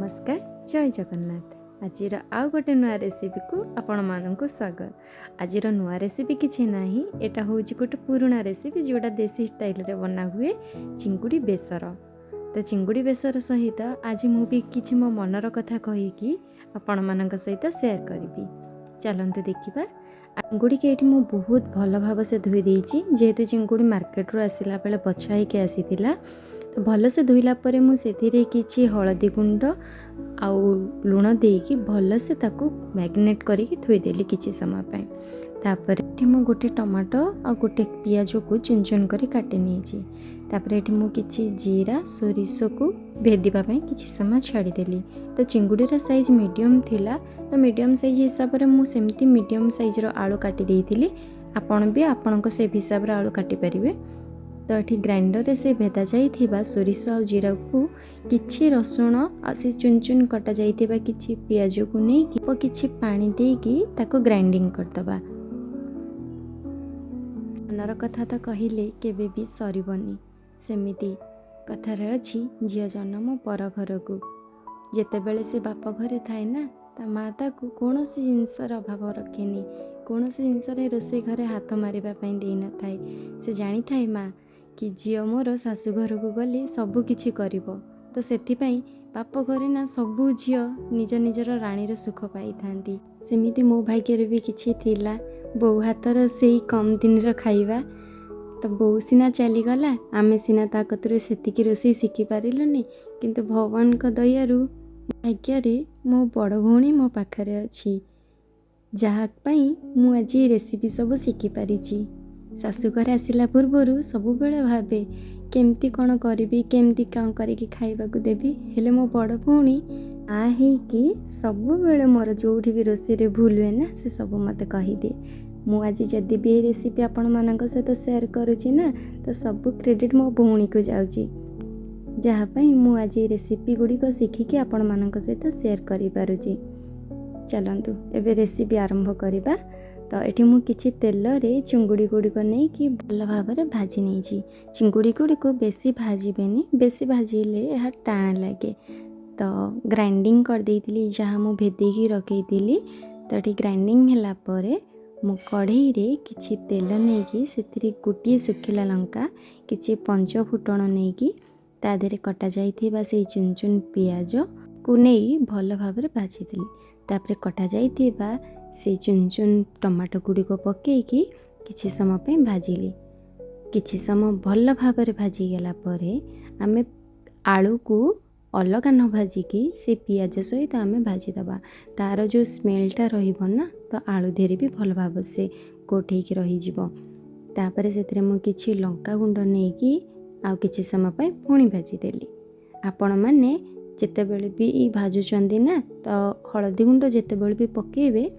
नमस्कार जय जगन्नाथ। आज आउ गोटे नुआ रेसिपी को आपण मानक स्वागत। आज नुआ रेसिपी किसी ना यहाँ हूँ गोटे पुराणा रेसिपी जोटा देसी स्टाइल रे बना हुए चिंगुड़ी बेसर। तो चिंगुड़ी बेसर सहित आज मुझे किसी मो मनर कथा कहीकि आपण मान सहित सेयार करी। चलते देखा चिंगुड़ी के ये बहुत भल भाव से धोई देती जेहेतु चिंगुड़ी मार्केट रू आसला बेले बछा होकर आसीला। तो भल से धोइला परे मु सेथिरे किछि हळदी गुंड आउ लुण देकी भल से ताकू मैग्नेट करके थोई देली किछि समय पय। तापर एठी मु गोटे टमाटो आ गोटे पियाज को चुन चुन करी काटि नेछि। तापर एठी मु किछि जीरा सोरिष को भेदिबा पय किछि समय छाडी देली। तो चिंगुडीर साइज मीडियम थिला तो मीडियम साइज हिसाब रे मु सेमती मीडियम साइज रो आलू काटि देइथिली। आपण भी आपनको से हिसाब रे आलू काटि परिबे। तो ये ग्राइंडर से भेदा जाइथिबा सोरिष और जीरा को किछि रसुण आ से चुन चुन कटा जाइथिबा किछि पियाज को नै किछि पानी देकी ताको ग्राइंडिंग करदबा। मनर कथा तो कहिले केबे भी सरीबनी। सेमिति कथारे अछि झिया जन्म पर घर को जेतेबेले से बाप घरे थाए ना ता माँ ताकू कौनसी जिनसर अभाव रखेनी। कौनसी जिनसरे रोषे घरे हाथ मारिबा पई देई न थाए। से जानी थाए माँ कि झील मोर शाशु घर को गले सबू किछि करिवो। तो सेथिपई बाप घरे ना सबू झील निज निजर रानीर सुख पाई थांती। सेमिति मो भाग्य भी किछि थिला बो हातर सेई कम दिन र खाइबा। तो बो सिना चली गला आमे सिना ता कतरे सेतिकी रोषे शिखि पारिलुनी। किंतु भगवान को दयारु भाग्य रे मो बड़ भौणी मो पाखरे अछि जहा पई मु आज रेसिपी सब शिखि पारिछि। शाशु घर आसला पूर्वर सब बेले भावे केमती कौन करी केमती कौन करके खाइबा को देवी। हेले मो बड़ भौणी आ कि सब बेले मोर जो भी रोषे भूल हुए ना से सब मत कहीदे। मु आज जदि भी रेसिपी आपण मान सहित सेयार करुँची ना तो सब क्रेडिट मो भौणी को जाऊँगी जहाँपाई मु आज रेसिपी गुड़िक शिखिकी आपण मान सहित सेयार करि पारुची। चलतु एबे रेसिपी आरंभ करिबा। तो ये मु किछि तेल रे चिंगुड़ी गुड़िक नहीं कि भल भाव में भाजी नहीं। चिंगुड़ी गुड़िक बेसी भाजबेनी बेसी भाजिले यह टाण लगे। तो ग्राइंडिंग कर देइतिली जहाँ मु भेदेकी रखी। तो ये ग्राइंडिंग होला परे मु कढ़ई रे किछि तेल नहीं कि सेतिरे गोटे सुखिला लंका किछि पंच फुटण नहीं कि ता देहरे कटा जाइथिबा से चुन चुन पियाज को नहीं भल भाव में भाजीदेली। तापर कटा जाइथिबा से चुन चुन टमाटो गुड़िक पकईकि किछि समय पे भाजिली। किछि समय भल भाव में भाजीगला परे आमे आलू को अलग न भाजिकी से पियाज सहित आमे भाजीदबा। तार जो स्मेलटा रहिबो ना तो आलू देहरे भी भल भाव से कोठेकी रही जिवो। तापर सेतिरे मु किछि लंका गुंड नेकी आउ किछि समय पे पुणी भाजीदेली। आपण माने जेतेबेले भी भाजुचंदी ना तो हळदी गुंड जेतेबेले भी पकेबे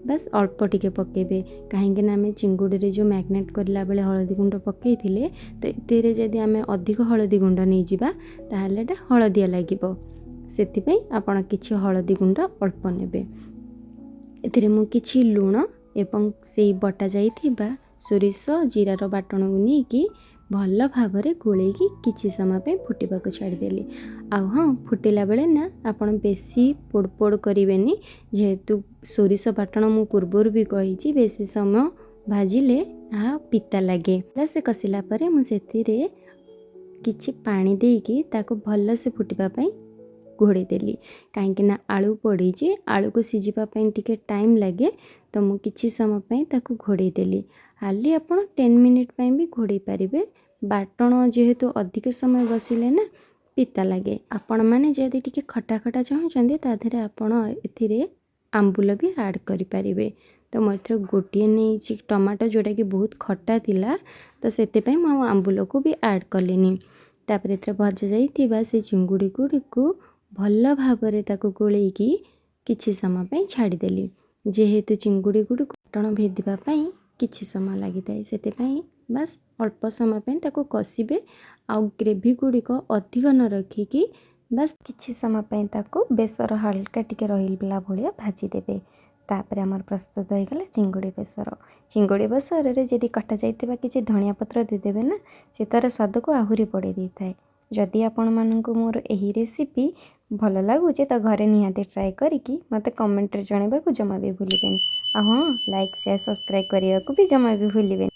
बस अल्प टिके पकेबे कहीं आम चिंगुड़ी रे जो मैग्नेट करला बेले हळदी गुंड पकई थिले तो एतेरे जदि आम अधिक हळदी गुंड नहीं जिबा ताहले एटा हळदिया लागिबो। सेतिपई आपण किछि हळदी गुंड अल्प नेबे। एथिरे मु किछि लूण एवं सेई बटा जाइथिबा सोरिष जीरार बाटण को नेकी भल भाव में गोलेकी किछि समय पे फुटिबा को छाड़ी देली। आउ हाँ फुटिला बेले ना आपण बेसी पोड़ पोड़ करिवेनी जेहेतु सोरिष बाटण मु पूर्वर भी कही बेसी समय भाजिले आ पिता लगे। से कसिला परे मु सेथिरे किछि पानी देकी ताको भल से फुटिबा पई घोड़े देली। कहीं ना आलू पड़ी आलू को सीझिबा पई टिके टाइम लगे तो मु किछि समय पई ताको घोड़े देली। हाली आपण 10 मिनिट पई भी घोड़े पारिबे। बाटण जेहेतु अधिक समय बसिले ना पिता लगे। आपण माने जदि टिके खटा खटा चाहूचंदी ता देहरे आपण एथिरे आंबुल भी ऐड करि पारिबे। तो मोर गोटे नहीं टमाटो जोटा कि बहुत खट्टा थिला तो सेते मु आंबुल को भी ऐड कलेनी। तापर एथरे भजा जाइथिबा से चिंगुड़ी गुड़िक भल भाव में ताको गोलेकी किछि समय पे छाड़ी देली। जेहेतु चिंगुड़ी गुड़िक बाटण भेदिबा पई किछि समय लगी थाए सेते बस अल्प समय पे ताको कसिबे आउ ग्रेवी गुड़िक अधिक न रखिकी बस किछि समय पे ताको बेसर हल्का टिके रहिला भलिया भाजी देबे। तापर आमर प्रस्तुत हो गला चिंगुड़ी बेसर। चिंगुड़ी बेसर रे जदि कटा जाइतिबा किछि धनिया पत्र दे देबे ना से तार स्वाद को आहुरी बढ़े दै थाए। ଯଦି ଆପଣମାନଙ୍କୁ ମୋର ଏହି ରେସିପି ଭଲ ଲାଗୁଛି ତ ଘରେ ନିହାତି ଟ୍ରାଏ କରିକି ମୋତେ କମେଣ୍ଟରେ ଜଣାଇବାକୁ ଜମା ବି ଭୁଲିବେନି। ଆଉ ହଁ, ଲାଇକ୍ ସେୟାର ସବସ୍କ୍ରାଇବ୍ କରିବାକୁ ବି ଜମା ବି ଭୁଲିବେନି।